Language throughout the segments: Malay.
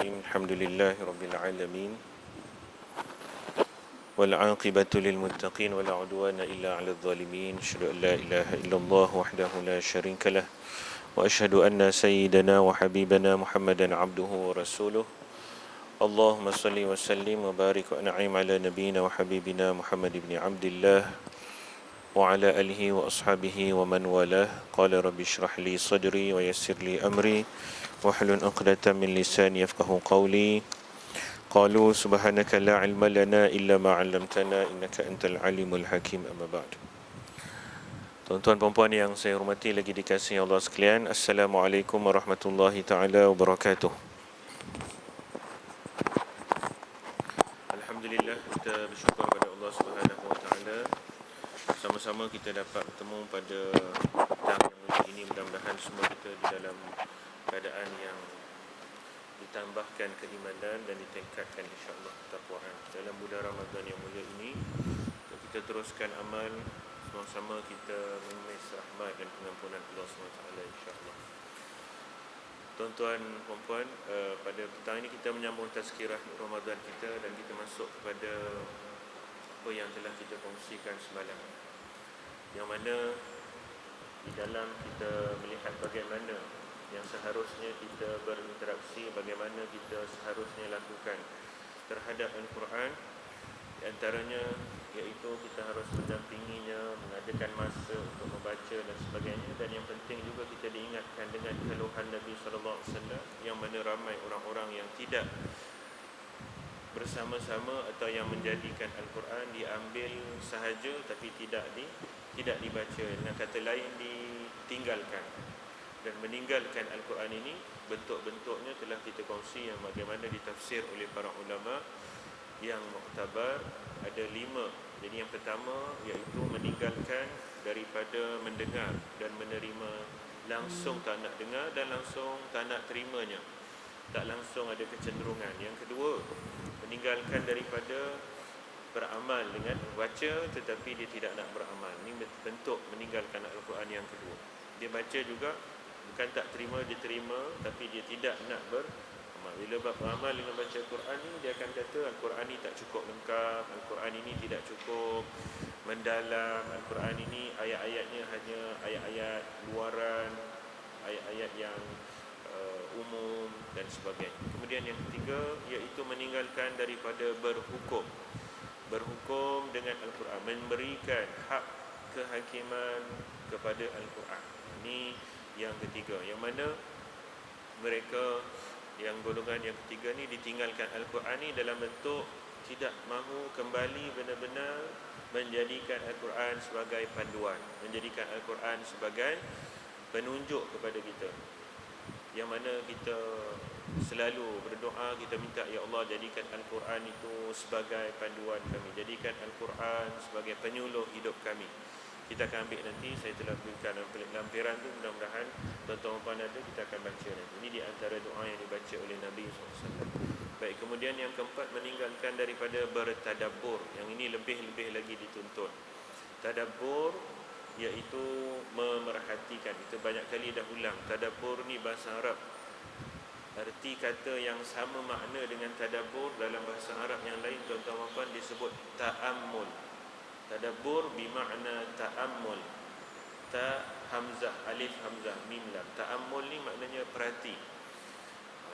Bismillahirrahmanirrahim. Alhamdulillahi rabbil alamin. Wal 'aqibatu lil muttaqin wala 'udwana illa 'alal zalimin. Asyhadu an la ilaha illallah wahdahu la syarikalah wa asyhadu anna sayyidana wa habibana Muhammadan 'abduhu wa rasuluh. Allahumma salli wa sallim wa barik wa an'im ala nabiyyina wa habibina Muhammad ibn Abdillah wa ala alihi wa ashabihi wa man walah. Qala rabbi shrah li sadri wa yassir li amri wahlul 'uqdatam min lisani yafqahu qawli. Qalu subhanaka la ilma lana illa ma 'allamtana innaka antal alimul hakim. Amma ba'd. Tuan-tuan dan puan yang saya hormati lagi dikasihi Allah sekalian, Assalamualaikum warahmatullahi taala wabarakatuh. Alhamdulillah, kita bersyukur kepada Allah Subhanahu wa taala. Sama-sama kita dapat bertemu pada petang yang mulia ini. Mudah-mudahan semua kita di dalam keadaan yang ditambahkan keimanan dan ditingkatkan insya-Allah ketakwaan dalam bulan Ramadan yang mulia ini. Kita teruskan amal, sama-sama kita mengemis rahmat dan pengampunan Allah SWT insya-Allah. Tuan-tuan dan puan, pada petang ini kita menyambung tazkirah Ramadan kita dan kita masuk kepada apa yang telah kita kongsikan semalam, yang mana di dalam kita melihat bagaimana yang seharusnya kita berinteraksi, bagaimana kita seharusnya lakukan terhadap Al-Quran. Di antaranya iaitu kita harus mendampinginya, mengadakan masa untuk membaca dan sebagainya. Dan yang penting juga kita diingatkan dengan keluhan Nabi SAW, yang mana ramai orang-orang yang tidak bersama-sama atau yang menjadikan Al-Quran diambil sahaja tapi tidak dibaca. Dengan kata lain, ditinggalkan. Dan meninggalkan Al-Quran ini bentuk-bentuknya telah kita kongsi, yang bagaimana ditafsir oleh para ulama yang muktabar. Ada 5. Jadi yang pertama iaitu meninggalkan daripada mendengar dan menerima, langsung tak nak dengar dan langsung tak nak terimanya, tak langsung ada kecenderungan. Yang kedua, meninggalkan daripada beramal dengan baca tetapi dia tidak nak beramal. Ini bentuk meninggalkan Al-Quran yang kedua. Dia baca juga, bukan tak terima, dia terima tapi dia tidak nak beramal. Bila beramal dengan baca Al-Quran ni, dia akan kata Al-Quran ni tak cukup lengkap, Al-Quran ini tidak cukup mendalam, Al-Quran ini ayat-ayatnya hanya ayat-ayat luaran, ayat-ayat yang umum dan sebagainya. Kemudian yang ketiga iaitu meninggalkan daripada berhukum dengan Al-Quran, memberikan hak kehakiman kepada Al-Quran. Ini yang ketiga, yang mana mereka yang golongan yang ketiga ni ditinggalkan Al-Quran ni dalam bentuk tidak mahu kembali benar-benar menjadikan Al-Quran sebagai panduan, menjadikan Al-Quran sebagai penunjuk kepada kita, yang mana kita selalu berdoa, kita minta, ya Allah, jadikan Al-Quran itu sebagai panduan kami, jadikan Al-Quran sebagai penyuluh hidup kami. Kita akan ambil nanti, saya telah berikan lampiran tu, mudah-mudahan tuan-tuan ada, kita akan baca nanti. Ini di antara doa yang dibaca oleh Nabi SAW. Baik, kemudian yang keempat, meninggalkan daripada bertadabbur. Yang ini lebih-lebih lagi dituntut. Tadabbur iaitu memerhatikan. Kita banyak kali dah ulang, tadabbur ni bahasa Arab. Arti kata yang sama makna dengan tadabbur dalam bahasa Arab yang lain, tuan-tuan disebut ta'ammul. Tadabbur bermakna ta'ammul. Ta hamzah, alif hamzah, mim lam. Ta'ammul ni maknanya perhati.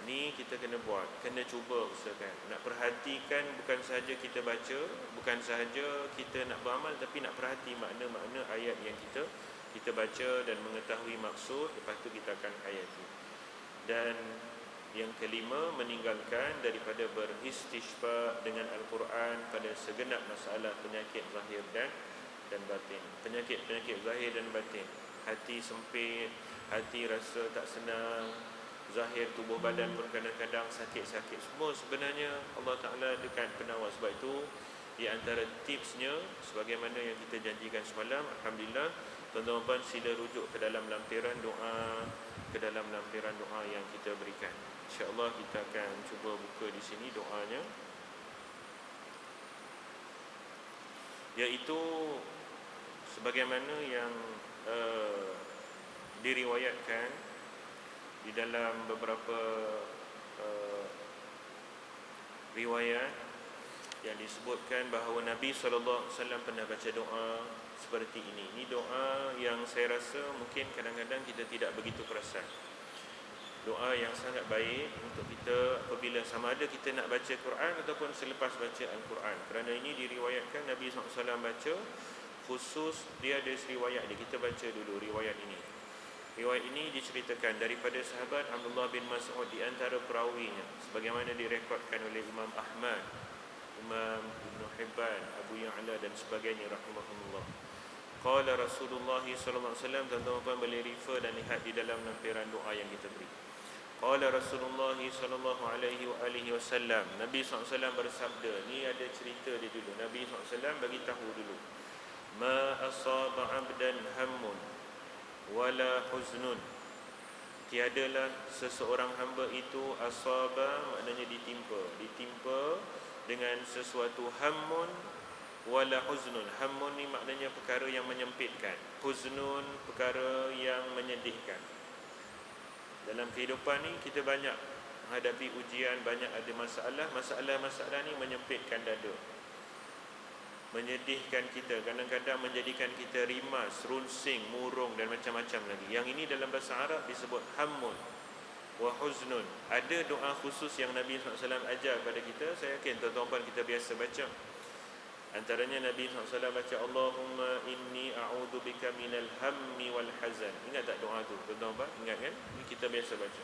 Ni kita kena buat, kena cuba usahakan. Nak perhatikan, bukan sahaja kita baca, bukan sahaja kita nak beramal, tapi nak perhati makna-makna ayat yang kita baca dan mengetahui maksud, lepas tu kita akan hayati. Dan yang kelima, meninggalkan daripada beristishfa dengan Al-Quran pada segenap masalah penyakit zahir dan batin. Penyakit zahir dan batin, hati sempit, hati rasa tak senang, zahir tubuh badan pun kadang-kadang sakit-sakit, semua sebenarnya Allah Ta'ala dekat penawar. Sebab itu di antara tipsnya, sebagaimana yang kita janjikan semalam, alhamdulillah, tuan-tuan sila rujuk ke dalam lampiran doa, yang kita berikan. InsyaAllah kita akan cuba buka di sini doanya, iaitu sebagaimana yang diriwayatkan di dalam beberapa riwayat yang disebutkan bahawa Nabi SAW pernah baca doa seperti ini. Ini doa yang saya rasa mungkin kadang-kadang kita tidak begitu perasan. Doa yang sangat baik untuk kita apabila sama ada kita nak baca Quran ataupun selepas baca Al-Quran. Kerana ini diriwayatkan Nabi SAW baca, khusus dia ada riwayat dia. Kita baca dulu riwayat ini. Riwayat ini diceritakan daripada sahabat Abdullah bin Mas'ud di antara perawinya, sebagaimana direkodkan oleh Imam Ahmad, Imam Ibn Hibban, Abu Ya'la dan sebagainya rahimahumullah. Qala Rasulullah sallallahu alaihi wasallam, tuan-tuan boleh refer dan lihat di dalam lampiran doa yang kita beri. Qala Rasulullah sallallahu alaihi wasallam, Nabi SAW bersabda, ni ada cerita dia dulu. Nabi SAW bagi tahu dulu. Ma asaba 'abdan hammun wala huznun. Tiadalah seseorang hamba itu asaba maknanya ditimpa dengan sesuatu hammun wala huznun. Hammun ni maknanya perkara yang menyempitkan, huznun perkara yang menyedihkan. Dalam kehidupan ni kita banyak menghadapi ujian, banyak ada masalah ni menyempitkan dada, menyedihkan kita, kadang-kadang menjadikan kita rimas, runsing, murung dan macam-macam lagi. Yang ini dalam bahasa Arab disebut hammun wa huznun. Ada doa khusus yang Nabi SAW ajar kepada kita. Saya yakin tuan-tuan kita biasa baca. Antaranya Nabi SAW baca, Allahumma inni a'udzubika minal hammi wal hazan. Ingat tak doa tu tuan-tuan? Ingat kan? Ini kita biasa baca.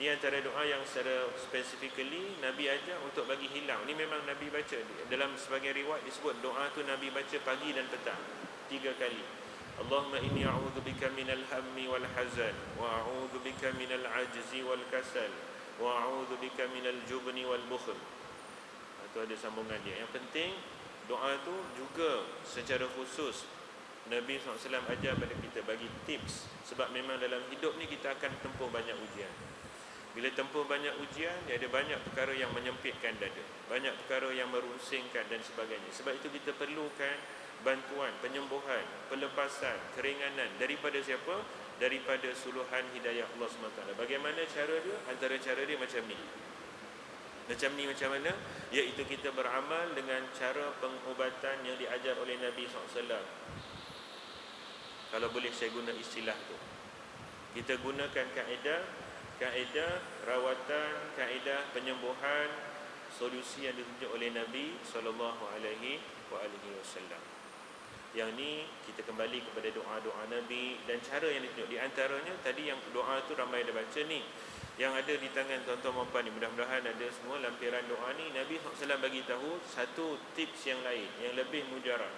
Ini antara doa yang secara specifically Nabi ajar untuk bagi hilang. Ini memang Nabi baca. Dalam sebagian riwayat disebut doa tu Nabi baca pagi dan petang 3 kali. Allahumma inni a'udzubika minal hammi wal hazan wa a'udzubika minal ajzi wal kasal wa a'udzubika minal jubni wal bukhl. Itu ada sambungan dia. Yang penting doa tu juga secara khusus Nabi SAW ajar pada kita, bagi tips. Sebab memang dalam hidup ni kita akan tempuh banyak ujian. Bila tempuh banyak ujian, dia ada banyak perkara yang menyempitkan dada, banyak perkara yang merunsingkan dan sebagainya. Sebab itu kita perlukan bantuan, penyembuhan, pelepasan, keringanan daripada siapa? Daripada suluhan hidayah Allah SWT. Bagaimana cara dia? Antara cara dia macam ni. Macam ni macam mana? Iaitu kita beramal dengan cara pengubatan yang diajar oleh Nabi SAW. Kalau boleh saya guna istilah tu, kita gunakan kaedah rawatan, kaedah penyembuhan, solusi yang ditunjuk oleh Nabi SAW. Yang ni kita kembali kepada doa-doa Nabi dan cara yang ditunjuk. Di antaranya tadi yang doa tu ramai dah baca ni, yang ada di tangan tuan-tuan dan puan ni, mudah-mudahan ada semua lampiran doa ni. Nabi SAW bagi tahu satu tips yang lain yang lebih mujarab.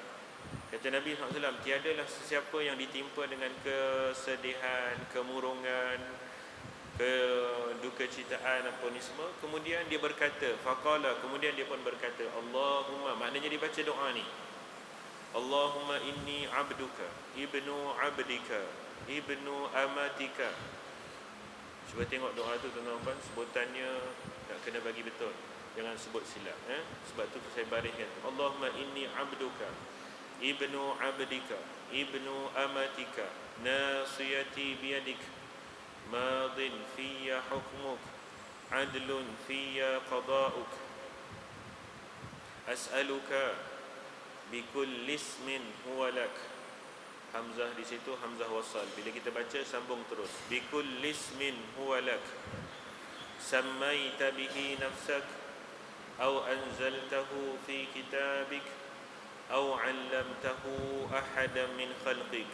Kata Nabi SAW, tiadalah sesiapa yang ditimpa dengan kesedihan, kemurungan, kedukecitaan apa ni semua, kemudian dia berkata faqala, kemudian dia pun berkata Allahumma, maknanya dia baca doa ni, Allahumma inni abduka ibnu abdika ibnu amatika. Cuba tengok doa tu tuan-tuan, sebutannya nak kena bagi betul, jangan sebut silap sebab tu saya bariskan, Allahumma inni abduka ibnu abdika ibnu amatika nasiyati biyadik madin fiyya hukmuk adlun fiyya qada'uk as'aluka bikulli ismin huwa lak. Hamzah di situ hamzah wasal. Bila kita baca sambung terus. Bikulli ismin huwa lak sammaita bihi nafsak aw anzaltahu fi kitabik aw 'allamtahu ahadan min khalqik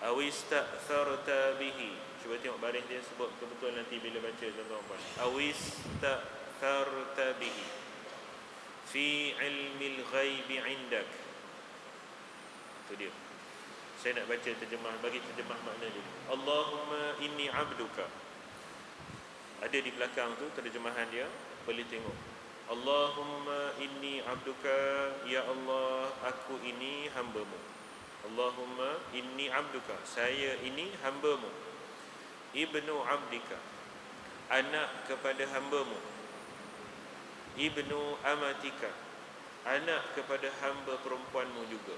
aw ista'tharta bihi. Cuba tengok baris dia sebut betul-betul nanti bila baca tuan-tuan. Aw ista'tharta bihi fi 'ilmil ghaibi 'indak. Itu dia. Saya nak baca terjemah, bagi terjemah makna dia. Allahumma inni abduka. Ada di belakang tu terjemahan dia, boleh tengok. Allahumma inni abduka, ya Allah, aku ini hamba-Mu. Allahumma inni abduka, saya ini hamba-Mu. Ibnu abdika, anak kepada hamba-Mu. Ibnu amatika, anak kepada hamba perempuan-Mu juga.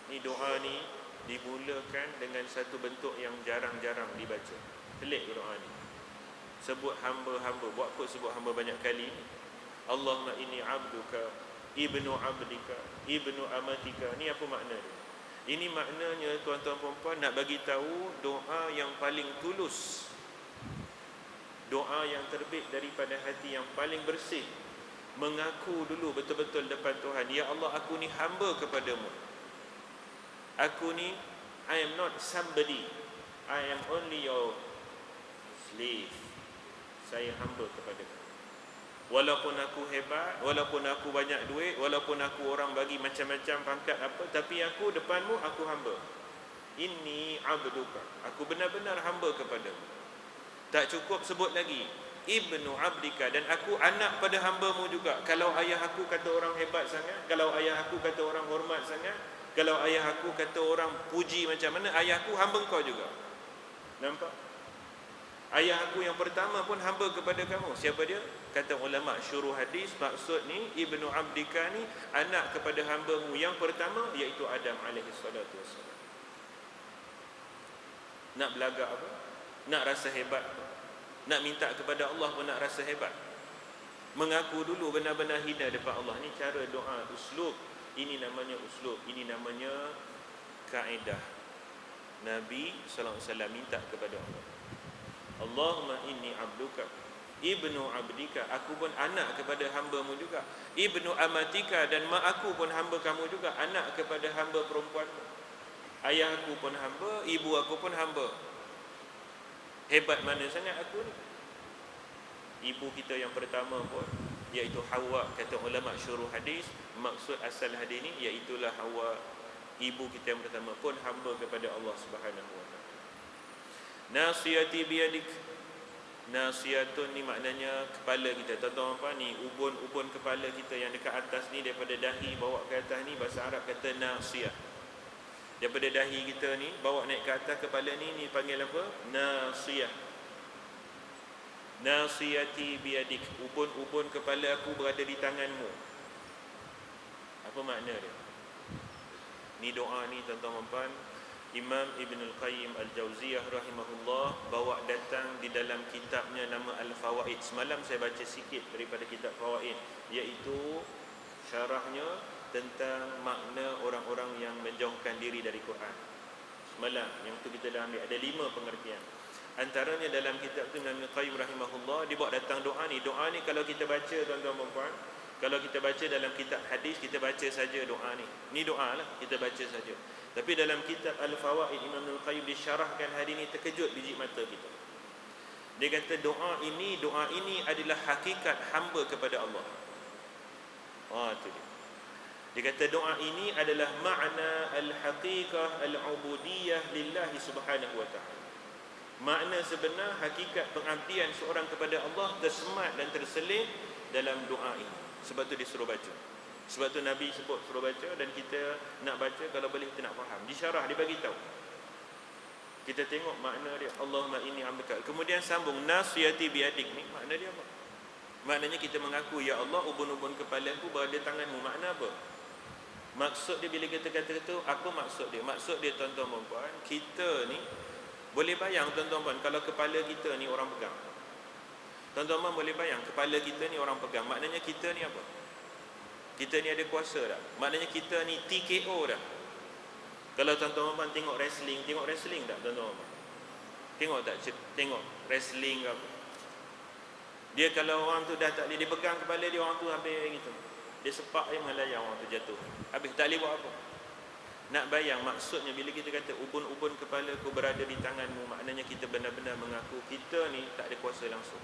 Ni doa ni dimulakan dengan satu bentuk yang jarang-jarang dibaca. Pelik doa ni. Sebut hamba-hamba, buat apa sebut hamba banyak kali ni? Allahumma inni abduka, ibnu abdika, ibnu amatika. Ni apa makna dia? Ini maknanya tuan-tuan puan-puan nak bagi tahu doa yang paling tulus, doa yang terbit daripada hati yang paling bersih. Mengaku dulu betul-betul depan Tuhan, ya Allah, aku ni hamba kepadamu. Aku ni, I am not somebody, I am only your slave. Saya hamba kepadamu. Walaupun aku hebat, walaupun aku banyak duit, walaupun aku orang bagi macam-macam pangkat apa, tapi aku depanmu, aku hamba. Inni abduka, aku benar-benar hamba kepadamu. Tak cukup, sebut lagi, ibnu abdika, dan aku anak pada hambamu juga. Kalau ayah aku kata orang hebat sangat, kalau ayah aku kata orang hormat sangat, kalau ayah aku kata orang puji macam mana, ayah aku hamba kau juga. Nampak? Ayah aku yang pertama pun hamba kepada kamu. Siapa dia? Kata ulama syuruh hadis, maksud ni ibnu abdika ni anak kepada hambamu yang pertama, iaitu Adam alaihi salatu wassalam. Nak belagak apa? Nak rasa hebat apa? Nak minta kepada Allah pun nak rasa hebat. Mengaku dulu benar-benar hina depan Allah. Ni cara doa, uslub. Ini namanya uslub. Ini namanya kaedah. Nabi SAW minta kepada Allah, Allahumma inni abduka, ibnu abdika, aku pun anak kepada hamba-Mu juga, ibnu amatika, dan mak aku pun hamba kamu juga, anak kepada hamba perempuanmu. Ayah aku pun hamba, ibu aku pun hamba. Hebat mana sangat aku ni. Ibu kita yang pertama pun, iaitu Hawa, kata ulama syuruh hadis, maksud asal hadis ni iaitulah Hawa, ibu kita yang pertama pun hamba kepada Allah Subhanahu wa taala. Nasiyati biyadik. Nasiyatun ni maknanya kepala kita. Tuan-tuan apa ni, ubun-ubun kepala kita yang dekat atas ni, daripada dahi bawa ke atas ni, bahasa Arab kata nasiyah. Daripada dahi kita ni bawa naik ke atas kepala ni panggil apa? Nasiyah. Nasiyati biyadik. Ubun-ubun kepala aku berada di tanganmu. Apa makna dia? Ni doa ni tuan-tuan puan, Imam Ibn Al-Qayyim Al-Jauziyah rahimahullah bawa datang di dalam kitabnya nama Al-Fawaid. Semalam saya baca sikit daripada kitab Fawaid, iaitu syarahnya tentang makna orang-orang yang menjauhkan diri dari Quran. Semalam yang tu kita dah ambil, ada 5 pengertian. Antaranya dalam kitab tu Imam Al-Qayyim rahimahullah dia bawa datang doa ni. Doa ni kalau kita baca tuan-tuan dan puan, kalau kita baca dalam kitab hadis, kita baca saja doa ni. Ni doa lah, kita baca saja. Tapi dalam kitab Al-Fawaid, Imam Al-Qayyim disyarahkan hari ini, terkejut biji mata kita. Dia kata doa ini adalah hakikat hamba kepada Allah. Tu dia. Dia kata doa ini adalah makna al-haqiqah al-ubudiyah lillahi subhanahu wa ta'ala. Makna sebenar hakikat pengabdian seorang kepada Allah tersemat dan terselip dalam doa ini. Sebab tu dia suruh baca. Sebab tu Nabi sebut suruh baca, dan kita nak baca kalau boleh kita nak faham. Disyarah, dia bagi tahu. Kita tengok makna dia. Allahumma inni abduka. Kemudian sambung nasiyati biyadik ni, makna dia apa? Maknanya kita mengaku, ya Allah, ubun-ubun kepala aku berada tanganmu. Makna apa? Maksud dia bila kita kata tu, aku maksud dia tuan-tuan dan puan, kita ni boleh bayang tuan-tuan dan puan, kalau kepala kita ni orang pegang. Tuan-tuan dan puan boleh bayang kepala kita ni orang pegang. Maknanya kita ni apa? Kita ni ada kuasa dah. Maknanya kita ni TKO dah. Kalau tuan-tuan tengok wrestling tak tuan-tuan? Tengok tak? Tengok wrestling ke apa? Dia kalau orang tu dah tak boleh, dia pegang kepala dia, orang tu habis gitu. Dia sepak dia mengalayar, orang tu jatuh. Habis tak boleh buat apa. Nak bayang maksudnya bila kita kata ubun-ubun kepala ku berada di tanganmu, maknanya kita benar-benar mengaku kita ni tak ada kuasa langsung.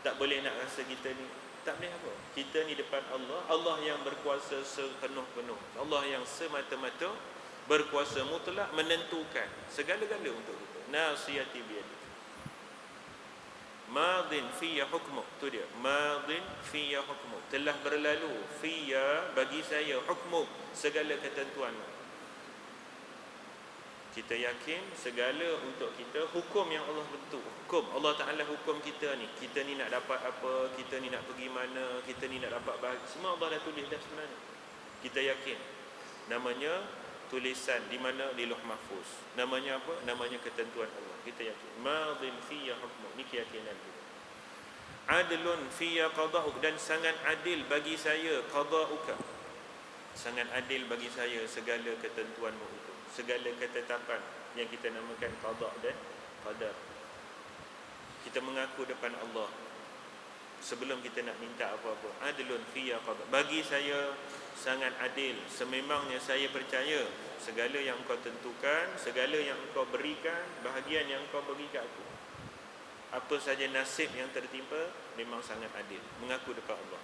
Tak boleh nak rasa kita ni tak boleh apa. Kita ni depan Allah, Allah yang berkuasa sepenuh-penuh, Allah yang semata-mata berkuasa mutlak menentukan segala-gala untuk kita. Nasiyati biyadik. Madin fiyya hukmuk. Tu dia. Madin fiyya hukmuk. Telah berlalu fiyya bagi saya hukmuk, segala ketentuanmu. Kita yakin segala untuk kita, hukum yang Allah bentuk, hukum Allah Ta'ala, hukum kita ni nak dapat apa, kita ni nak pergi mana, kita ni nak dapat bahagia, semua Allah dah tulis dah sebenarnya. Kita yakin. Namanya tulisan di mana di Lauh Mahfuz. Namanya apa? Namanya ketentuan Allah. Kita yakin. Madin fiyya hukmu. Ini keyakinan kita. Adlun fiyya qada'uk, dan sangat adil bagi saya qada'uka. Sangat adil bagi saya segala ketentuanmu itu. Segala ketetapan yang kita namakan qada' dan qadar. Kita mengaku depan Allah sebelum kita nak minta apa-apa. Adlun fiyya qada'. Bagi saya sangat adil. Sememangnya saya percaya segala yang Engkau tentukan, segala yang Engkau berikan, bahagian yang Engkau bagi ke aku, apa saja nasib yang tertimpa, memang sangat adil. Mengaku depan Allah.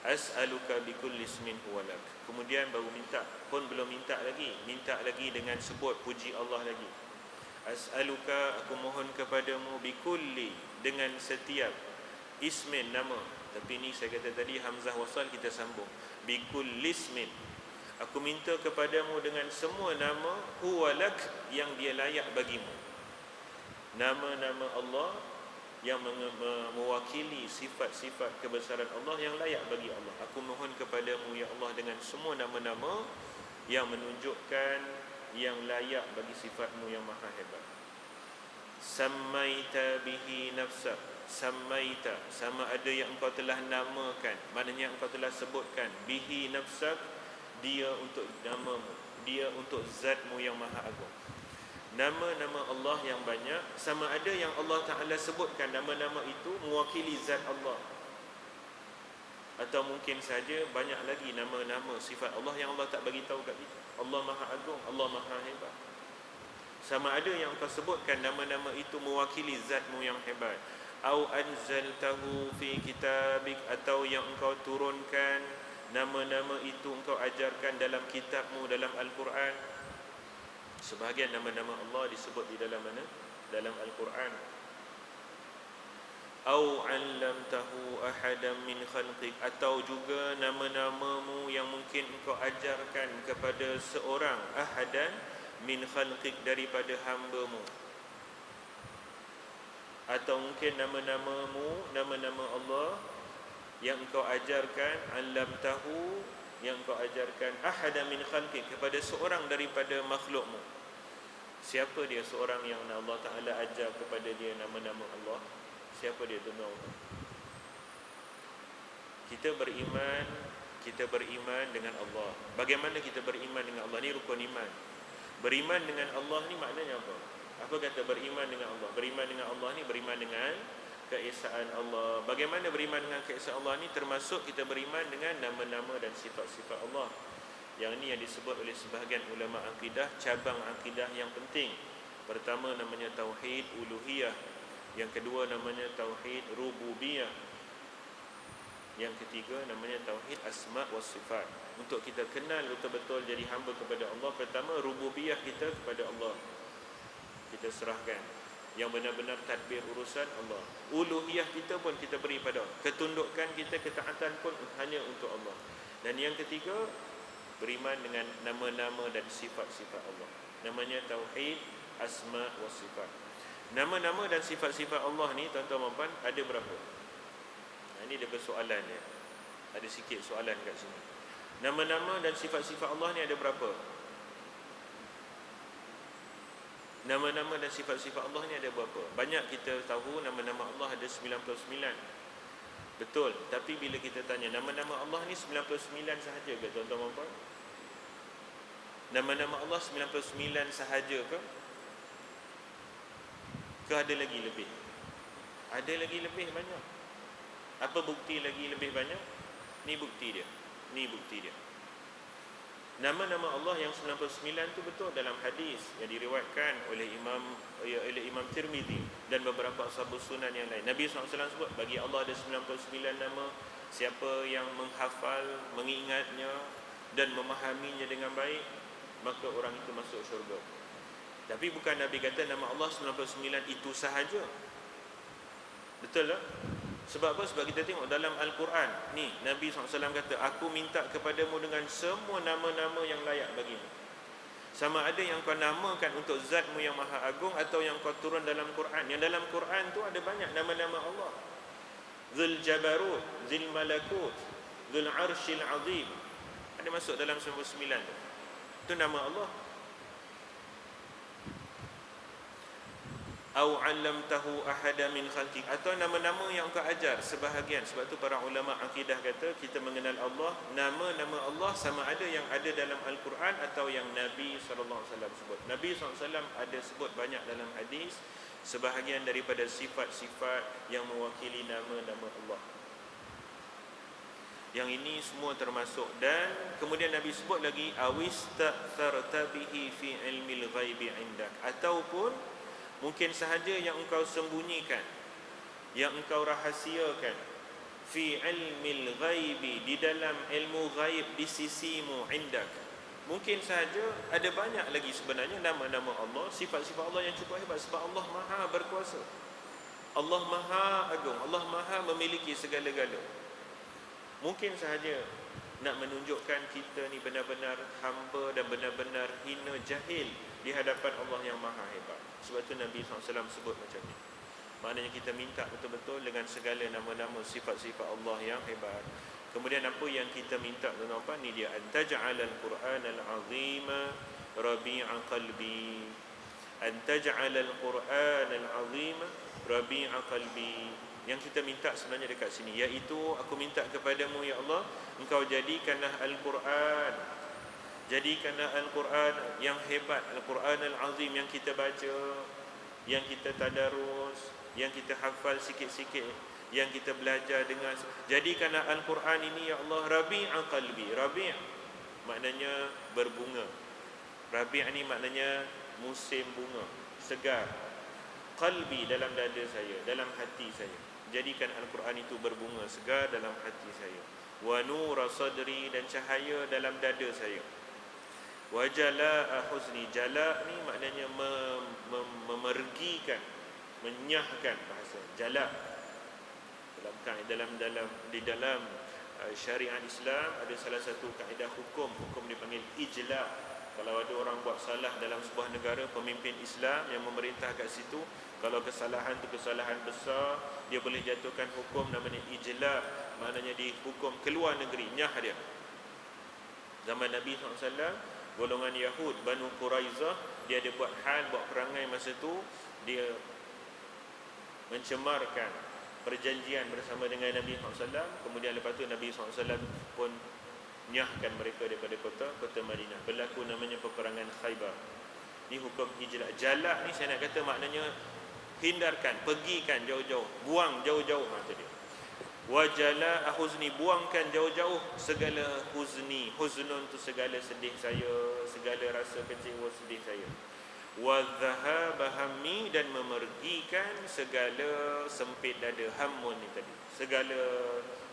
As'aluka bikulli ismin huwa lak. Kemudian baru minta, pun belum minta lagi, minta lagi dengan sebut puji Allah lagi. As'aluka, aku mohon kepadamu, bikulli, dengan setiap, ismin, nama. Tapi ni saya kata tadi hamzah wasal kita sambung. Bikulli ismin, aku minta kepadamu dengan semua nama, huwa lak, yang dia layak bagimu. Nama-nama Allah yang mewakili sifat-sifat kebesaran Allah yang layak bagi Allah. Aku mohon kepadamu ya Allah dengan semua nama-nama yang menunjukkan yang layak bagi sifatmu yang maha hebat. Sammaita bihi nafsak. Sammaita, sama ada yang engkau telah namakan, maknanya engkau telah sebutkan, bihi nafsak, dia untuk namamu, dia untuk zatmu yang maha agung. Nama-nama Allah yang banyak, sama ada yang Allah Ta'ala sebutkan nama-nama itu mewakili zat Allah, atau mungkin saja banyak lagi nama-nama sifat Allah yang Allah tak bagi tahu kat kita. Allah Maha Agung, Allah Maha Hebat. Sama ada yang kau sebutkan nama-nama itu mewakili zatmu yang hebat. Au anzaltahu fi kitabik, atau yang engkau turunkan nama-nama itu engkau ajarkan dalam kitabmu, dalam Al-Quran. Sebahagian nama-nama Allah disebut di dalam mana? Dalam Al-Quran. Au 'allamtahu ahadan min khalqik, atau juga nama-namamu yang mungkin engkau ajarkan kepada seorang, ahadan min khalqik, daripada hamba-Mu. Atau mungkin nama-namamu, nama-nama Allah yang engkau ajarkan, 'allamtahu, yang engkau ajarkan, ahadan min khalqik, kepada seorang daripada makhlukmu. Siapa dia seorang yang Allah Ta'ala ajar kepada dia nama-nama Allah? Siapa dia, tuan-tuan? Kita beriman dengan Allah. Bagaimana kita beriman dengan Allah? Ni rukun iman. Beriman dengan Allah ni maknanya apa? Apa kata beriman dengan Allah? Beriman dengan Allah ni beriman dengan keesaan Allah. Bagaimana beriman dengan keesaan Allah ni? Termasuk kita beriman dengan nama-nama dan sifat-sifat Allah. Yang ni yang disebut oleh sebahagian ulama akidah cabang akidah yang penting. Pertama namanya tauhid uluhiyah, yang kedua namanya tauhid rububiyah, yang ketiga namanya tauhid asma wa sifat. Untuk kita kenal betul-betul jadi hamba kepada Allah, pertama rububiyah kita kepada Allah kita serahkan, yang benar-benar tadbir urusan Allah. Uluhiyah kita pun kita beri pada Allah. Ketundukan kita, ketaatan pun hanya untuk Allah. Dan yang ketiga, beriman dengan nama-nama dan sifat-sifat Allah. Namanya tauhid asma wa sifat. Nama-nama dan sifat-sifat Allah ni, tuan-tuan dan puan, ada berapa? Ini dia persoalan dia. Ada sikit soalan kat sini. Nama-nama dan sifat-sifat Allah ni ada berapa? Nama-nama dan sifat-sifat Allah ni ada berapa? Banyak kita tahu nama-nama Allah ada 99. Betul, tapi bila kita tanya nama-nama Allah ni 99 sahaja ke, tuan-tuan dan puan? Nama-nama Allah 99 sahaja ke? Ke ada lagi lebih? Ada lagi lebih banyak. Apa bukti lagi lebih banyak? Ni bukti dia. Ni bukti dia. Nama-nama Allah yang 99 tu betul dalam hadis yang diriwayatkan oleh Imam Tirmizi dan beberapa ashabus sunan yang lain. Nabi SAW sebut bagi Allah ada 99 nama. Siapa yang menghafal, mengingatnya dan memahaminya dengan baik, maka orang itu masuk syurga. Tapi bukan Nabi kata nama Allah 99 itu sahaja. Betul tak? Sebab apa? Sebab kita tengok dalam Al-Quran ni, Nabi SAW kata, aku minta kepadamu dengan semua nama-nama yang layak bagimu. Sama ada yang kau namakan untuk zatmu yang maha agung, atau yang kau turun dalam Quran. Yang dalam Quran tu ada banyak nama-nama Allah. Dzul Jabarut, Dzul Malakut, Dzul Arshil Azim, ada masuk dalam 99 tu. Itu nama Allah. Au 'allamtahu ahada min khalqik, atau nama-nama yang engkau ajar sebahagian. Sebab tu para ulama akidah kata kita mengenal Allah, nama-nama Allah sama ada yang ada dalam Al-Quran atau yang Nabi sallallahu alaihi wasallam sebut. Nabi sallallahu alaihi wasallam ada sebut banyak dalam hadis sebahagian daripada sifat-sifat yang mewakili nama-nama Allah. Yang ini semua termasuk. Dan kemudian Nabi sebut lagi awista'tharta bihi fi ilmil ghaibi 'indak, ataupun mungkin sahaja yang engkau sembunyikan, yang engkau rahasiakan, fi ilmil ghaibi, di dalam ilmu ghaib di sisimu, indak. Mungkin sahaja ada banyak lagi sebenarnya nama-nama Allah, sifat-sifat Allah yang cukup hebat. Sebab Allah Maha berkuasa, Allah Maha agung, Allah Maha memiliki segala-gala. Mungkin sahaja nak menunjukkan kita ni benar-benar hamba dan benar-benar hina, jahil di hadapan Allah yang Maha hebat. Sebab tu Nabi SAW sebut macam ni. Maknanya kita minta betul-betul dengan segala nama-nama sifat-sifat Allah yang hebat. Kemudian apa yang kita minta, tuan-tuan, ni dia, antaj'alal Qur'anal 'azima rabi'a qalbi, antaj'alal Qur'anal 'azima rabi'a qalbi. Yang kita minta sebenarnya dekat sini, iaitu aku minta kepadamu ya Allah, engkau jadikanlah Al-Quran, jadikanlah Al-Quran yang hebat, Al-Quran Al-Azim yang kita baca, yang kita tadarus, yang kita hafal sikit-sikit, yang kita belajar dengan. Jadikanlah Al-Quran ini ya Allah rabi'a qalbi. Rabi' maknanya berbunga. Rabi' ni maknanya musim bunga, segar. Qalbi dalam dada saya, dalam hati saya. Jadikan Al-Quran itu berbunga, segar dalam hati saya. Wa nura sadri, dan cahaya dalam dada saya. Wa jala'a huzni. Jala' ni maknanya memergikan, menyahkan bahasa. Jala' di dalam syariat Islam ada salah satu kaedah hukum dipanggil ijla'. Kalau ada orang buat salah dalam sebuah negara, pemimpin Islam yang memerintah kat situ, kalau kesalahan tu kesalahan besar, dia boleh jatuhkan hukum namanya ijla', maknanya dihukum keluar negeri, nyah dia. Zaman Nabi SAW, golongan Yahud Banu Quraizah, dia ada buat perangai masa tu, dia mencemarkan perjanjian bersama dengan Nabi SAW. Kemudian lepas tu Nabi SAW pun nyahkan mereka daripada kota Madinah. Berlaku namanya peperangan Khaybar. Ni hukum ijla'. Jalak ni saya nak kata maknanya hindarkan, pergikan jauh-jauh, buang jauh-jauh macam dia. Wa jala'a huzni, buangkan jauh-jauh segala huzni. Huznun tu segala sedih saya, segala rasa kecewa sedih saya. Wa dhahaba hammi, dan memergikan segala sempit dada. Hammun ni tadi, segala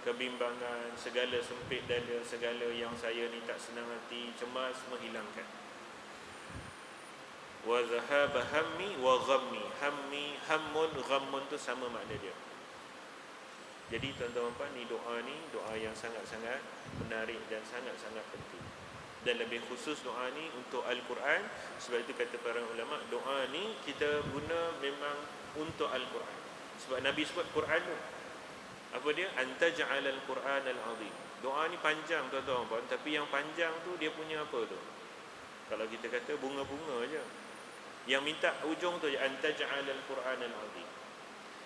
kebimbangan, segala sempit dada, segala yang saya ni tak senang hati, cemas, menghilangkan. Wa dhahaba hammi wa ghammi. Hammi, hammun, ghammun tu sama makna dia. Jadi tuan-tuan, ni doa yang sangat-sangat menarik dan sangat-sangat penting. Dan lebih khusus doa ni untuk Al-Quran. Sebab itu kata para ulama, doa ni kita guna memang untuk Al-Quran. Sebab Nabi sebut Quran tu, apa dia? Antaj'alal Qur'anal 'azim. Doa ni panjang tuan-tuan, tapi yang panjang tu dia punya apa tu? Kalau kita kata bunga-bunga je. Yang minta ujung tu je, antaj'alal Qur'anal 'azim.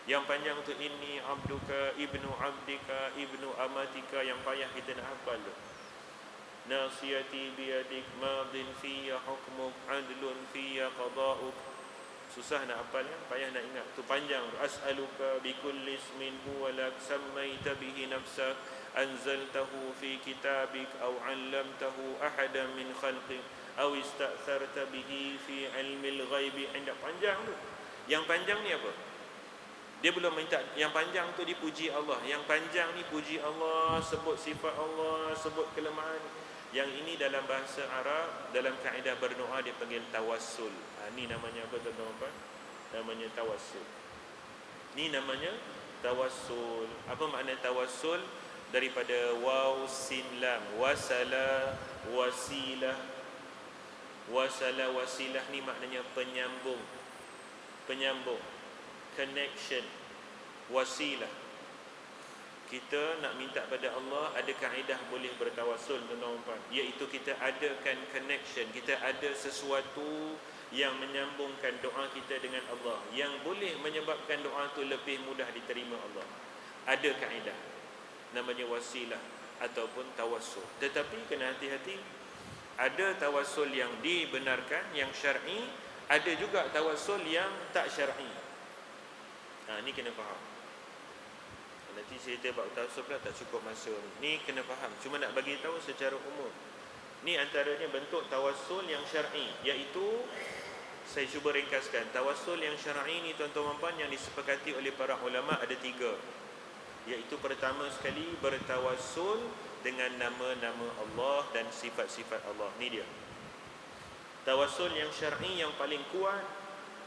Yang panjang tu, inni abduka ibnu abdika ibnu amatika, yang payah kita nak hafal tu. Nasiyati biyadik madin fiyya hukmuk adlun fiyya qada'uk. Susah nak hafal kan, payah nak ingat. Tu panjang tu. As'aluka bikulli ismin huwa lak sammaita bihi nafsak anzaltahu fi kitabik aw 'allamtahu ahadan min khalqik aw ista'tharta bihi fi ilmil ghaibi 'indak. Panjang tu. Yang panjang ni apa? Dia belum minta yang panjang tu dipuji Allah. Yang panjang ni puji Allah, sebut sifat Allah, sebut kelemahan. Yang ini dalam bahasa Arab, dalam kaedah berdoa dia panggil tawassul. Ni namanya apa tuan-tuan? Namanya tawassul. Ni namanya tawassul. Apa makna tawassul? Daripada waw sin lam, wasala wasilah. Wasala wasilah ni maknanya penyambung. Penyambung, connection, wasilah. Kita nak minta pada Allah, ada kaedah boleh bertawassul tuan-tuan, iaitu kita adakan connection, kita ada sesuatu yang menyambungkan doa kita dengan Allah, yang boleh menyebabkan doa itu lebih mudah diterima Allah. Ada kaedah, namanya wasilah ataupun tawassul. Tetapi kena hati-hati, ada tawassul yang dibenarkan, yang syar'i, ada juga tawassul yang tak syar'i. Ni kena faham. Nanti cerita bab tawassul pula tak cukup masa ni. Ni kena faham. Cuma nak bagi tahu secara umum. Ni antaranya bentuk tawassul yang syar'i, iaitu saya cuba ringkaskan. Tawassul yang syar'i ni tuan-tuan puan yang disepakati oleh para ulama ada 3. Iaitu pertama sekali bertawassul dengan nama-nama Allah dan sifat-sifat Allah. Ni dia. Tawassul yang syar'i yang paling kuat,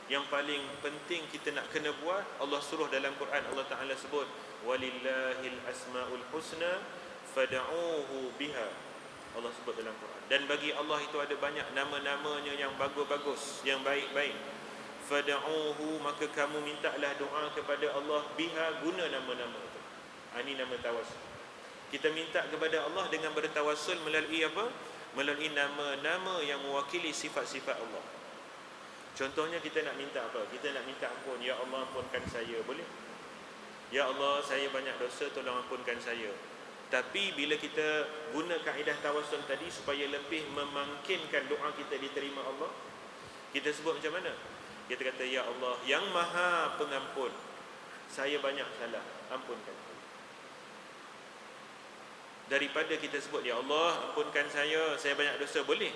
yang paling penting kita nak kena buat, Allah suruh dalam Quran. Allah Ta'ala sebut walillahil asmaul husna fad'uuhu biha. Allah sebut dalam Quran. Dan bagi Allah itu ada banyak nama-namanya yang bagus-bagus, yang baik-baik. Fad'uuhu, maka kamu mintalah doa kepada Allah biha, guna nama-nama itu. Ini nama tawassul. Kita minta kepada Allah dengan bertawassul melalui apa? Melalui nama-nama yang mewakili sifat-sifat Allah. Contohnya kita nak minta apa? Kita nak minta ampun. Ya Allah, ampunkan saya. Boleh? Ya Allah, saya banyak dosa, tolong ampunkan saya. Tapi bila kita guna kaedah tawassul tadi supaya lebih memungkinkan doa kita diterima Allah, kita sebut macam mana? Kita kata, Ya Allah yang Maha Pengampun, saya banyak salah, ampunkan saya. Daripada kita sebut, Ya Allah, ampunkan saya banyak dosa, boleh.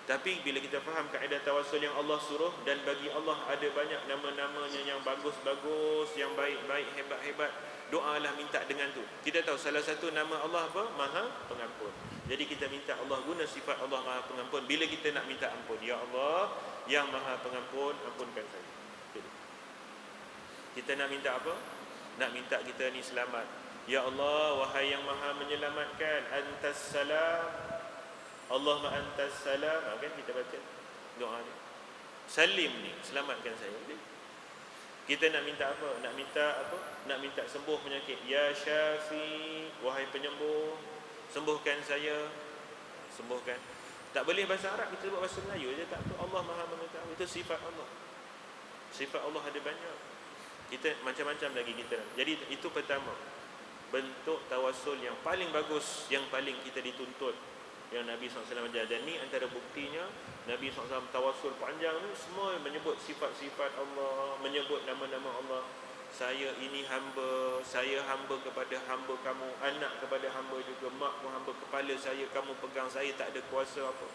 Tapi bila kita faham kaedah tawassul yang Allah suruh, dan bagi Allah ada banyak nama-namanya yang bagus-bagus, yang baik-baik, hebat-hebat, doalah minta dengan tu. Kita tahu salah satu nama Allah apa? Maha Pengampun. Jadi kita minta Allah guna sifat Allah Maha Pengampun. Bila kita nak minta ampun, Ya Allah yang Maha Pengampun, ampunkan saya. Kita nak minta apa? Nak minta kita ni selamat. Ya Allah, wahai yang Maha menyelamatkan, antas salam, Allahumma antas salam. Kan kita baca doa ni, salim ni, selamatkan saya. Kita nak minta apa? Nak minta apa? Nak minta sembuh penyakit. Ya Syafi, wahai penyembuh, sembuhkan saya. Sembuhkan. Tak boleh bahasa Arab, kita buat bahasa Melayu je. Tak tu Allah Maha mengetahui. Itu sifat Allah. Sifat Allah ada banyak. Kita macam-macam lagi kita. Jadi itu pertama, bentuk tawassul yang paling bagus, yang paling kita dituntut, yang Nabi SAW ajar. Dan ni antara buktinya Nabi SAW tawassul panjang ni semua menyebut sifat-sifat Allah, menyebut nama-nama Allah. Saya ini hamba, saya hamba kepada hamba kamu, anak kepada hamba juga, mak pun hamba, kepala saya kamu pegang, saya tak ada kuasa apa.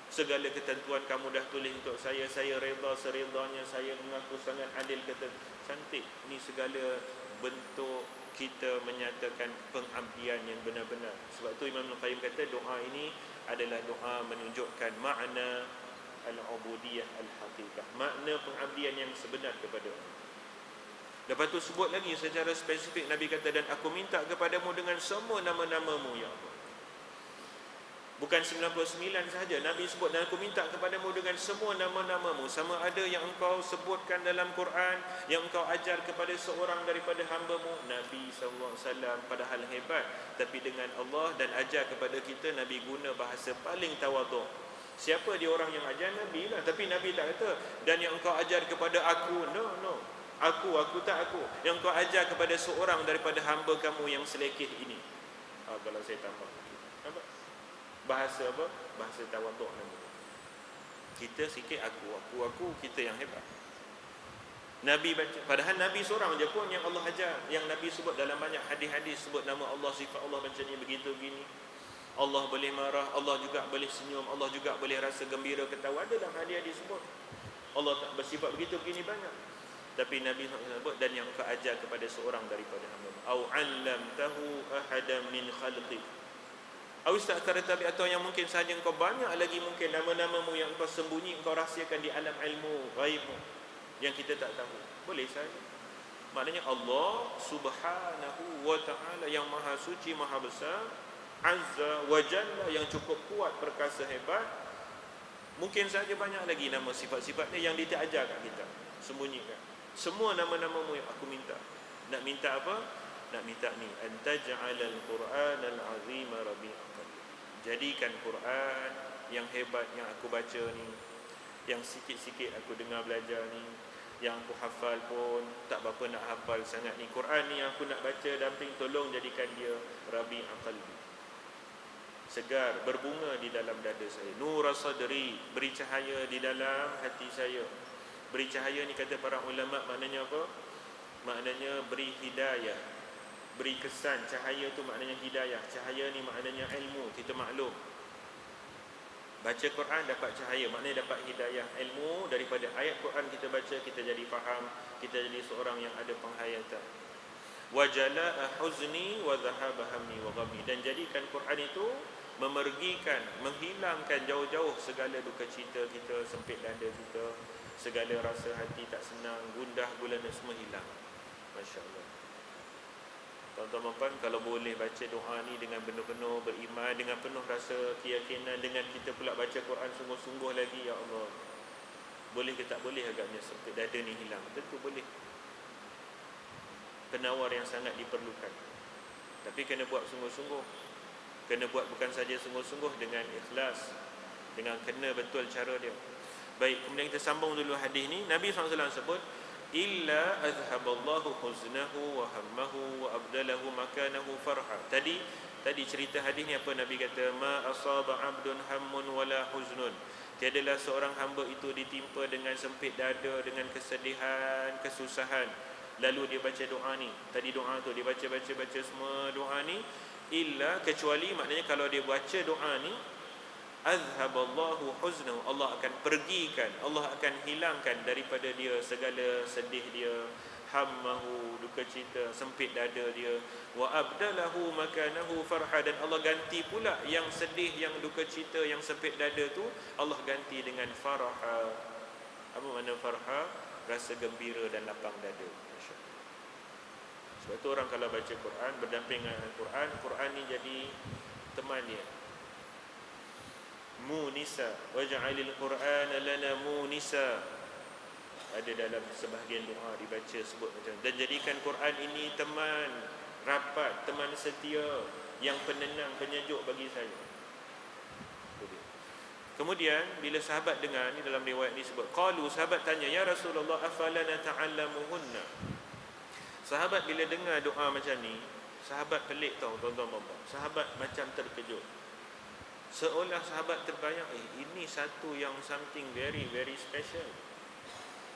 Segala ketentuan kamu dah tulis untuk saya reda seredanya, saya mengaku sangat adil. Kata cantik. Ni segala bentuk kita menyatakan pengabdian yang benar-benar. Sebab tu Imam Al-Qayyim kata doa ini adalah doa menunjukkan makna al-ubudiyah al-haqiqah, makna pengabdian yang sebenar kepada Allah. Lepas tu sebut lagi secara spesifik, Nabi kata, dan aku minta kepadamu dengan semua nama-namamu ya Allah. Bukan 99 sahaja, Nabi sebut, dan aku minta kepadamu dengan semua nama-namamu. Sama ada yang engkau sebutkan dalam Quran, yang engkau ajar kepada seorang daripada hamba-Mu, Nabi SAW, padahal hebat. Tapi dengan Allah dan ajar kepada kita, Nabi guna bahasa paling tawaduk. Siapa dia orang yang ajar? Nabi lah. Tapi Nabi tak kata, dan yang engkau ajar kepada aku. No. Aku tak aku. Yang engkau ajar kepada seorang daripada hamba kamu yang selekeh ini. Kalau saya tambah. Nampak? Bahasa apa? Bahasa tawaduk namanya. Kita sikit aku, kita yang hebat. Nabi baca, padahal Nabi seorang je pun yang Allah ajar, yang Nabi sebut dalam banyak hadis-hadis, sebut nama Allah, sifat Allah macam ni, begitu gini. Allah boleh marah, Allah juga boleh senyum, Allah juga boleh rasa gembira, ketawa. Ada dalam hadis disebut. Allah tak bersifat begitu gini banyak. Tapi Nabi sebut, dan yang kau ajar kepada seorang daripada hamba, au 'allamtahu ahadan min khalqik. Atau yang mungkin sahaja engkau banyak lagi mungkin nama-namamu yang engkau sembunyi, engkau rahsiakan di alam ilmu ghaibmu yang kita tak tahu. Boleh saja. Maknanya Allah Subhanahu wa ta'ala yang maha suci, maha besar, azza wa jalla, yang cukup kuat, perkasa, hebat. Mungkin saja banyak lagi nama sifat-sifatnya yang dia tak ajar kat kita, sembunyikan. Semua nama-namamu yang aku minta. Nak minta apa? nak minta ni, antaj'alal Qur'anal azim rabi'a qalbi. Jadikan Quran yang hebat yang aku baca ni, yang sikit-sikit aku dengar belajar ni, yang aku hafal pun tak berapa nak hafal sangat ni, Quran ni yang aku nak baca damping, tolong jadikan dia rabi'a qalbi, segar, berbunga di dalam dada saya. Nur sadri, beri cahaya di dalam hati saya. Beri cahaya ni kata para ulama maknanya apa? Maknanya beri hidayah, beri kesan. Cahaya tu maknanya hidayah. Cahaya ni maknanya ilmu, kita maklum. Baca Quran dapat cahaya, maknanya dapat hidayah ilmu. Daripada ayat Quran kita baca, kita jadi faham, kita jadi seorang yang ada penghayatan. Wa jalaa huzni wa dhahaba hammi wa ghammi. Dan jadikan Quran itu memergikan, menghilangkan jauh-jauh segala duka cita kita, sempit dada kita, segala rasa hati tak senang, gundah gulana semua hilang. Masya-Allah. Tuan-tuan dan puan, kalau boleh baca doa ni dengan benar-benar beriman, dengan penuh rasa keyakinan, dengan kita pula baca Quran sungguh-sungguh lagi, ya Allah. Boleh ke tak boleh agaknya sempit dada ni hilang? Tentu boleh. Penawar yang sangat diperlukan. Tapi kena buat sungguh-sungguh. Kena buat bukan saja sungguh-sungguh, dengan ikhlas, dengan kena betul cara dia. Baik, kemudian kita sambung dulu hadis ni. Nabi SAW sebut, illa azhaballahu huznahu wa hammahu wa abdalahu makanahu farha. Tadi cerita hadis ni apa Nabi kata? Ma asaba abdun hammun wala huznun. Tiadalah seorang hamba itu ditimpa dengan sempit dada, dengan kesedihan, kesusahan, lalu dia baca doa ni. Tadi doa tu dia baca semua doa ni, illa, kecuali, maknanya kalau dia baca doa ni, azhaballahu huznahu, Allah akan pergikan, Allah akan hilangkan daripada dia segala sedih dia, hammahu, duka cita, sempit dada dia, wa abdalahu makanahu farha, dan Allah ganti pula yang sedih, yang duka cita, yang sempit dada tu, Allah ganti dengan farha. Apa makna farha? Rasa gembira dan lapang dada. Sebab tu orang kalau baca Quran, berdamping dengan Quran, Quran ni jadi teman dia. Munisa, waj'alil Qur'ana lana munisa. Ada dalam sebahagian doa dibaca sebut macam, dan jadikan Quran ini teman rapat, teman setia, yang penenang, penyejuk bagi saya. Kemudian bila sahabat dengar ni, dalam riwayat ni sebut, qalu, sahabat tanya, ya Rasulullah, afala nata'allamuhunna. Sahabat bila dengar doa macam ni, sahabat pelik tau tuan-tuan. Sahabat macam terkejut. Seolah sahabat terbayang, ini satu yang something very very special.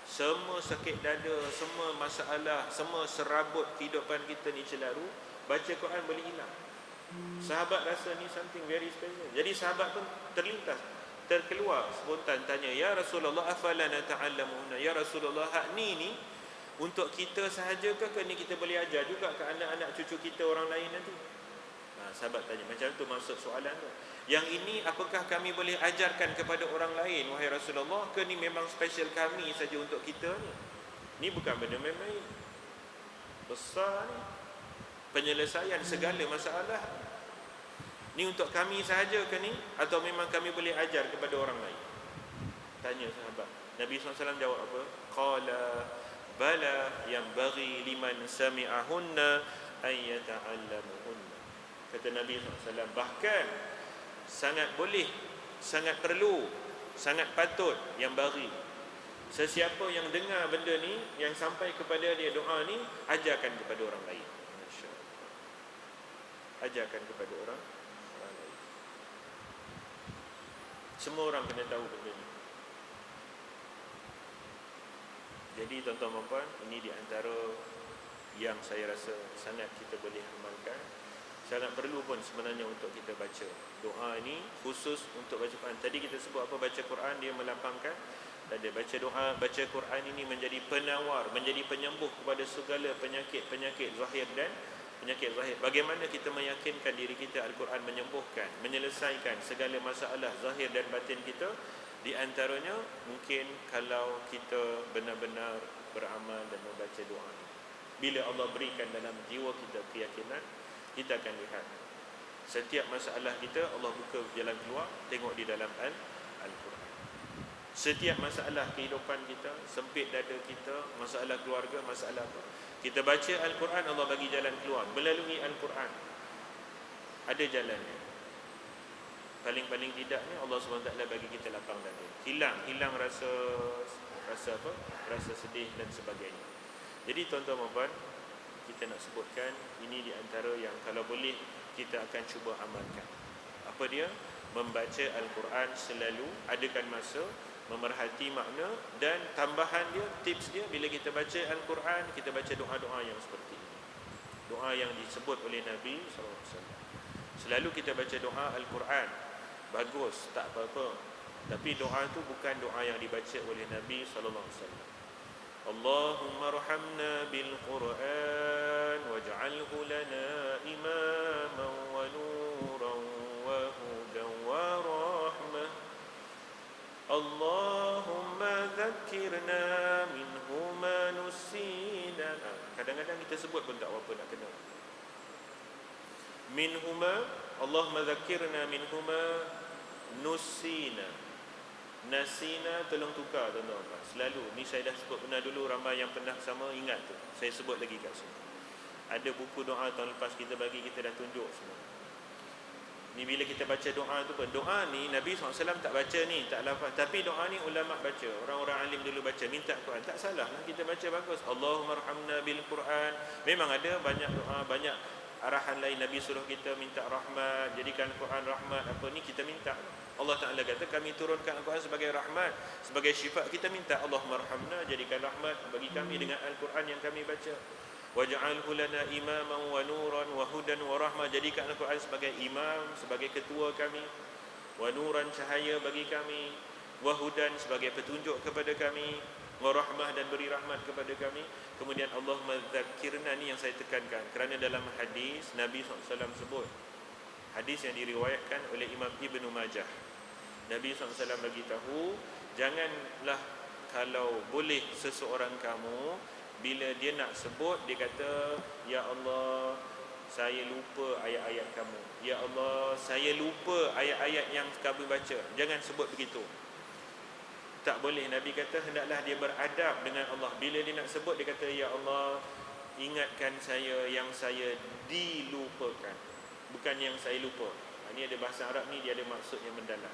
Semua sakit dada, semua masalah, semua serabut kehidupan kita ni celaru, baca Quran boleh hilang. Sahabat rasa ni something very special. Jadi sahabat pun terlintas, terkeluar spontan tanya, ya Rasulullah, afala nata'allamuhunna. Ya Rasulullah, hak ni untuk kita sahaja ke ni kita boleh ajar juga ke anak-anak cucu kita, orang lain nanti? Sahabat tanya, macam tu maksud soalan tu. Yang ini apakah kami boleh ajarkan kepada orang lain, wahai Rasulullah, ke ni memang special kami saja untuk kita ni? Ni bukan benda main-main. Besar ni. Penyelesaian segala masalah. Ni untuk kami sahaja ke ni, atau memang kami boleh ajar kepada orang lain? Tanya sahabat. Nabi SAW jawab apa? Qala bala yanbaghi liman sami'ahunna an yata'allamuhunna. Kata Nabi SAW, bahkan sangat boleh, sangat perlu, sangat patut, yang bagi, sesiapa yang dengar benda ni, yang sampai kepada dia doa ni, ajarkan kepada orang lain. Ajarkan kepada orang lain. Semua orang kena tahu benda ni. Jadi tuan-tuan dan puan, ini di antara yang saya rasa sangat kita boleh amalkan. Sangat perlu pun sebenarnya untuk kita baca doa ini, khusus untuk baca Quran. Tadi kita sebut apa? Baca Quran dia melapangkan dada. Baca doa, baca Quran ini menjadi penawar, menjadi penyembuh kepada segala penyakit zahir dan penyakit zahir. Bagaimana kita meyakinkan diri kita Al-Quran menyembuhkan, menyelesaikan segala masalah zahir dan batin kita? Di antaranya mungkin kalau kita benar-benar beramal dan membaca doa ini. Bila Allah berikan dalam jiwa kita keyakinan, kita akan lihat setiap masalah kita, Allah buka jalan keluar. Tengok di dalam Al-Quran. Setiap masalah kehidupan kita, sempit dada kita, masalah keluarga, masalah apa, Kita baca Al-Quran, Allah bagi jalan keluar melalui Al-Quran. Ada jalannya. Paling-paling tidaknya Allah SWT bagi kita lapang dada. Hilang rasa apa? Rasa sedih dan sebagainya. Jadi tuan-tuan dan puan, kita nak sebutkan ini di antara yang kalau boleh kita akan cuba amalkan. Apa dia? Membaca Al-Quran selalu, adakan masa, memerhati makna, dan tambahan dia, tips dia, bila kita baca Al-Quran, kita baca doa-doa yang seperti ini. Doa yang disebut oleh Nabi SAW. Selalu kita baca doa Al-Quran, bagus, tak apa-apa. Tapi doa itu bukan doa yang dibaca oleh Nabi SAW. Allahumma arhamna bil Quran waj'alhu lana imaman wa nuran wa hudan wa rahmah. Allahumma dhakkirna minhu ma nusina. Kadang-kadang kita sebut pun tak apa nak kena. Minhuma, Allahumma dhakkirna minhuma nusina. Nasina, tolong tukar tuan-tuan. Selalu, ni saya dah sebut pernah dulu, ramai yang pernah sama ingat tu. Saya sebut lagi kat sini. Ada buku doa tahun lepas kita bagi, kita dah tunjuk semua. Ni bila kita baca doa tu pun, doa ni Nabi SAW tak baca ni, tak lafaz. Tapi doa ni ulama baca, orang-orang alim dulu baca, minta Quran. Tak salah lah kita baca, bagus. Allahumma arhamna bil Quran. Memang ada banyak doa, banyak arahan lain. Nabi suruh kita minta rahmat, jadikan Quran rahmat. Apa ni kita minta. Allah Ta'ala kata kami turunkan Al-Quran sebagai rahmat, sebagai syifa. Kita minta Allahumma arhamna, jadikan rahmat bagi kami dengan Al-Quran yang kami baca. Waj'alhu lana imaman wa nuran wa hudan wa rahmah. Jadikan Al-Quran sebagai imam, sebagai ketua kami. Wa nuran, cahaya bagi kami. Wa hudan, sebagai petunjuk kepada kami. Wa rahmah, dan beri rahmat kepada kami. Kemudian Allahumma dzakkirna, ni yang saya tekankan, kerana dalam hadis Nabi SAW sebut, hadis yang diriwayatkan oleh Imam Ibn Majah, Nabi SAW bagi tahu, janganlah kalau boleh seseorang kamu, bila dia nak sebut, dia kata, Ya Allah, saya lupa ayat-ayat kamu. Ya Allah, saya lupa ayat-ayat yang kamu baca. Jangan sebut begitu. Tak boleh. Nabi kata, hendaklah dia beradab dengan Allah. Bila dia nak sebut, dia kata, Ya Allah, ingatkan saya yang saya dilupakan, bukan yang saya lupa. Ini ada bahasa Arab ni, dia ada maksud yang mendalam.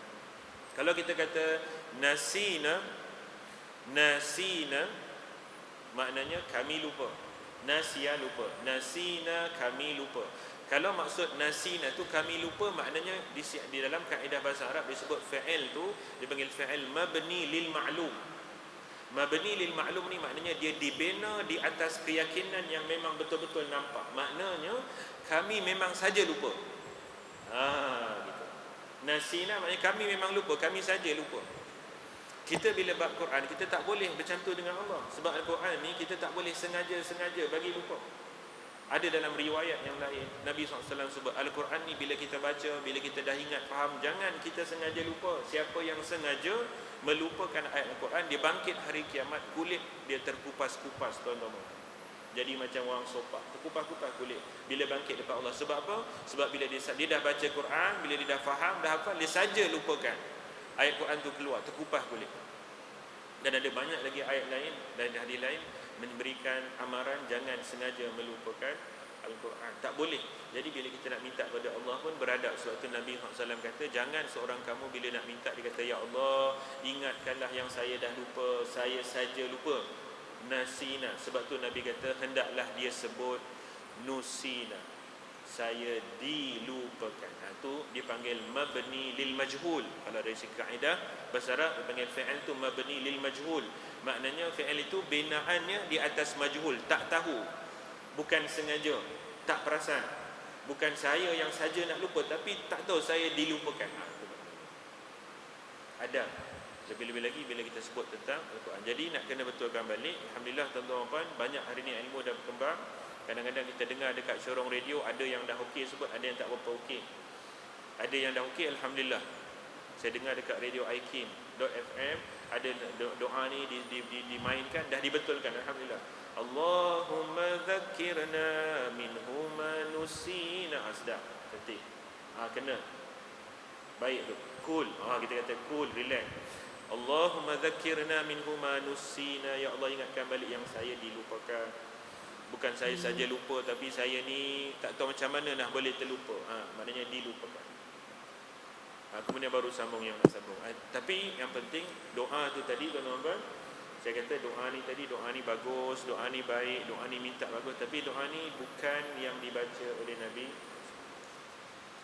Kalau kita kata nasina, maknanya kami lupa. Nasya, lupa. Nasina, kami lupa. Kalau maksud nasina tu kami lupa, maknanya di dalam kaedah bahasa Arab disebut fa'il tu, dipanggil fa'il mabni lil ma'lum. Mabni lil ma'lum ni maknanya dia dibina di atas keyakinan yang memang betul-betul nampak. Maknanya kami memang saja lupa. Gitu. Nasina maknanya kami memang lupa, kami saja lupa. Kita bila bab Quran, kita tak boleh macam tu dengan Allah. Sebab Al-Quran ni kita tak boleh sengaja bagi lupa. Ada dalam riwayat yang lain, Nabi SAW sebut, Al-Quran ni bila kita baca, bila kita dah ingat, faham, jangan kita sengaja lupa. Siapa yang sengaja melupakan ayat Al-Quran, dia bangkit hari kiamat, kulit dia terkupas-kupas, tuan-tuan. Jadi macam orang sopak, terkupas-kupas kulit bila bangkit depan Allah. Sebab apa? Sebab bila dia dah baca Quran, bila dia dah faham, dah hafal, dia saja lupakan. Ayat Quran tu keluar, terkupas kulit. Dan ada banyak lagi ayat lain dan hadis lain memberikan amaran jangan sengaja melupakan Al-Quran. Tak boleh. Jadi bila kita nak minta kepada Allah pun beradab. Sebab tu Nabi SAW kata, jangan seorang kamu bila nak minta, dia kata, Ya Allah, ingatkanlah yang saya dah lupa, saya saja lupa. Nasina. Sebab tu Nabi kata, hendaklah dia sebut nusina, saya dilupakan. Itu dipanggil mabni lil majhul. Kalau dari segi kaedah bahasa Arab dipanggil fi'il tu mabni lil majhul. Maknanya fi'il itu binaannya di atas majhul, tak tahu, bukan sengaja, tak perasan. Bukan saya yang saja nak lupa, tapi tak tahu saya dilupakan. Ada. Lebih-lebih lagi bila kita sebut tentang Al-Quran. Jadi nak kena betulkan balik. Alhamdulillah tuan-tuan puan, banyak hari ni ilmu dah berkembang. Kadang-kadang kita dengar dekat showroom radio, ada yang dah okey sebut, ada yang tak berapa okey. Ada yang dah okey, Alhamdulillah. Saya dengar dekat radio ikim.fm, ada doa ni dimainkan, dah dibetulkan, Alhamdulillah. Allahumma dhakkirna minhuma nusina. Sedap, cantik. Kena. Baik tu, cool. Kita kata cool, relax. Allahumma dhakkirna minhuma nusina. Ya Allah, ingatkan balik yang saya dilupakan. Bukan saya saja lupa, tapi saya ni tak tahu macam mana nak boleh terlupa. Maknanya dilupakan. Kemudian baru sambung yang nak sambung. Tapi yang penting doa tu tadi tuan-tuan, saya kata doa ni tadi, doa ni bagus, doa ni baik, doa ni minta bagus, tapi doa ni bukan yang dibaca oleh Nabi.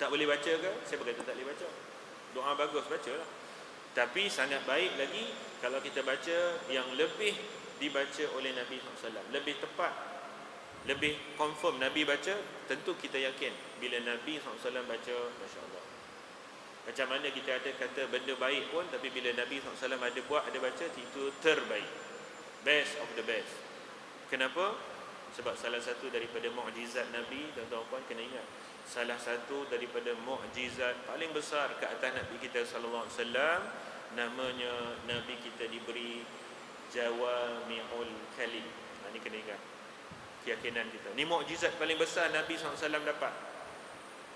Tak boleh baca ke? Saya berkata tak boleh baca. Doa bagus, bacalah. Tapi sangat baik lagi kalau kita baca yang lebih dibaca oleh Nabi SAW. Lebih tepat, lebih confirm Nabi baca, tentu kita yakin bila Nabi SAW baca, Masya Allah. Macam mana kita ada kata benda baik pun, tapi bila Nabi SAW ada buat, ada baca, itu terbaik, best of the best. Kenapa? Sebab salah satu daripada mukjizat Nabi, tuan-tuan kena ingat, salah satu daripada mukjizat paling besar ke atas Nabi kita sallallahu alaihi wasallam, namanya Nabi kita diberi jawami'ul kalim. Ini kena ingat, keyakinan kita. Ini mukjizat paling besar Nabi SAW dapat,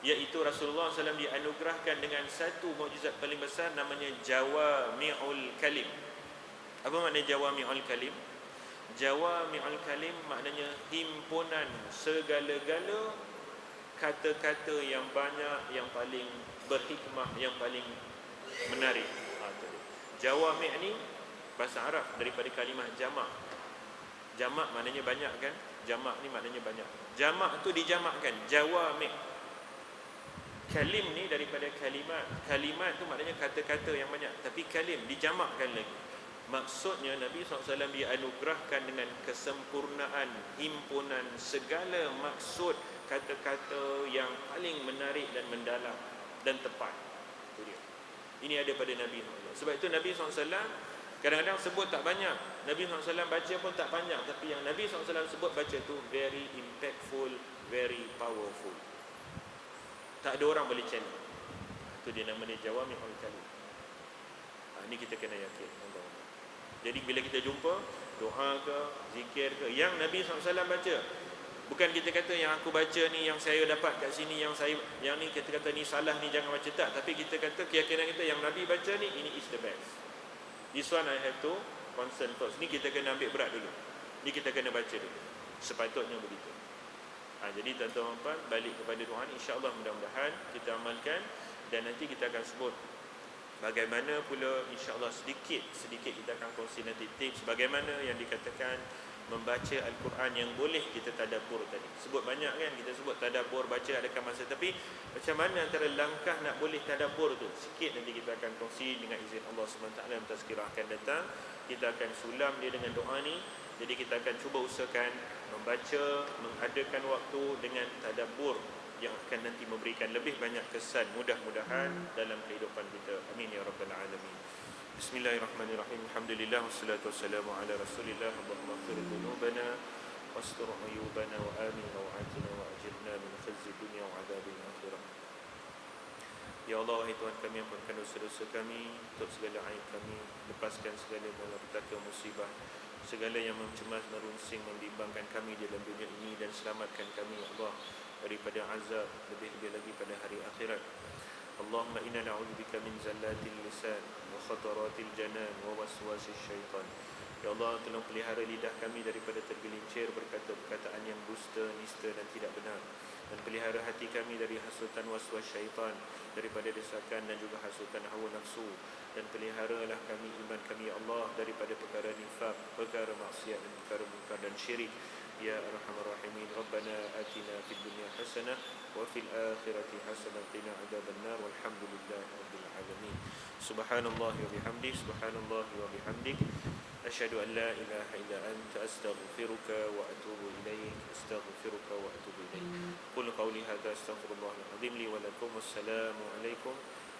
iaitu Rasulullah SAW dianugerahkan dengan satu mukjizat paling besar, namanya jawami'ul kalim. Apa makna jawami'ul kalim? Jawami'ul kalim maknanya himpunan segala-gala kata-kata yang banyak, yang paling berhikmah, yang paling menarik. Jawami' ni bahasa Arab daripada kalimah jamak. Jamak maknanya banyak kan? Jamak ni maknanya banyak. Jamak tu dijamakkan, jawami'. Kalim ni daripada kalimat. Kalimat tu maknanya kata-kata yang banyak, tapi kalim dijamakkan lagi. Maksudnya Nabi SAW dianugerahkan dengan kesempurnaan himpunan segala maksud kata-kata yang paling menarik dan mendalam dan tepat. Itu dia. Ini ada pada Nabi SAW. Sebab itu Nabi SAW kadang-kadang sebut tak banyak. Nabi SAW baca pun tak panjang, tapi yang Nabi SAW sebut baca tu very impactful, very powerful. Tak ada orang boleh challenge. Itu dia namanya jawami'ul kalim. Ini kita kena yakin. Jadi bila kita jumpa doa ke, zikir ke, yang Nabi SAW baca, bukan kita kata yang aku baca ni, yang saya dapat kat sini, yang ni kita kata ni salah, ni jangan baca, tak. Tapi kita kata keyakinan kita yang Nabi baca ni, ini is the best. This one I have to concern first. Ni kita kena ambil berat dulu. Ni kita kena baca dulu. Sepatutnya begitu. Jadi tuan-tuan balik kepada doa ni, insya-Allah mudah-mudahan kita amalkan, dan nanti kita akan sebut bagaimana pula, insya-Allah sedikit kita akan kongsi nanti tips bagaimana yang dikatakan membaca Al-Quran yang boleh kita tadabbur tadi. Sebut banyak kan, kita sebut tadabbur, baca adakah masa, tapi macam mana antara langkah nak boleh tadabbur tu, sikit nanti kita akan kongsi dengan izin Allah SWT. Tazkirah akan datang, kita akan sulam dia dengan doa ni. Jadi kita akan cuba usahakan membaca, mengadakan waktu dengan tadabbur yang akan nanti memberikan lebih banyak kesan, mudah-mudahan dalam kehidupan kita. Amin ya rabbal alamin. Bismillahirrahmanirrahim. Alhamdulillah wassalatu wassalamu ala Rasulillah. Allahumma ighfir dhunubana wastur uyubana wa amin rawatina wa ajirna min khizyi dunya wa adzabil akhirah. Ya Allah, wahai Tuhan kami, ampunkan dosa-dosa kami, tutup segala aib kami, lepaskan segala malapetaka musibah, segala yang mencemas, merunsing, membimbangkan kami dalam dunia ini, dan selamatkan kami ya Allah daripada azab, lebih-lebih lagi pada hari akhirat. Allahumma inna na'udzubika min zallatil lisan wa khataratil janan wa waswasis syaitan. Ya Allah, tolong pelihara lidah kami daripada tergelincir berkata perkataan yang dusta, nista dan tidak benar, dan pelihara hati kami dari hasutan waswas syaitan, daripada desakan dan juga hasutan hawa nafsu, dan peliharalah kami, iman kami ya Allah, daripada perkara nifaq, perkara maksiat dan perkara munkar dan syirik. Ya Arhamar Rahimin. Rabbana atina fid dunya hasanah wa fil akhirati hasanah wa qina adzabannar, walhamdulillahi rabbil alamin. Subhanallahi wa bihamdihi, subhanallahi wa bihamdik, asyhadu an la ilaha illa anta, astaghfiruka wa atubu ilaik, astaghfiruka wa atubu ilaik. Qul qawli hadza astaghfirullahal azim li wa lakum. Wassalamu alaikum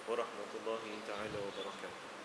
warahmatullahi taala wabarakatuh.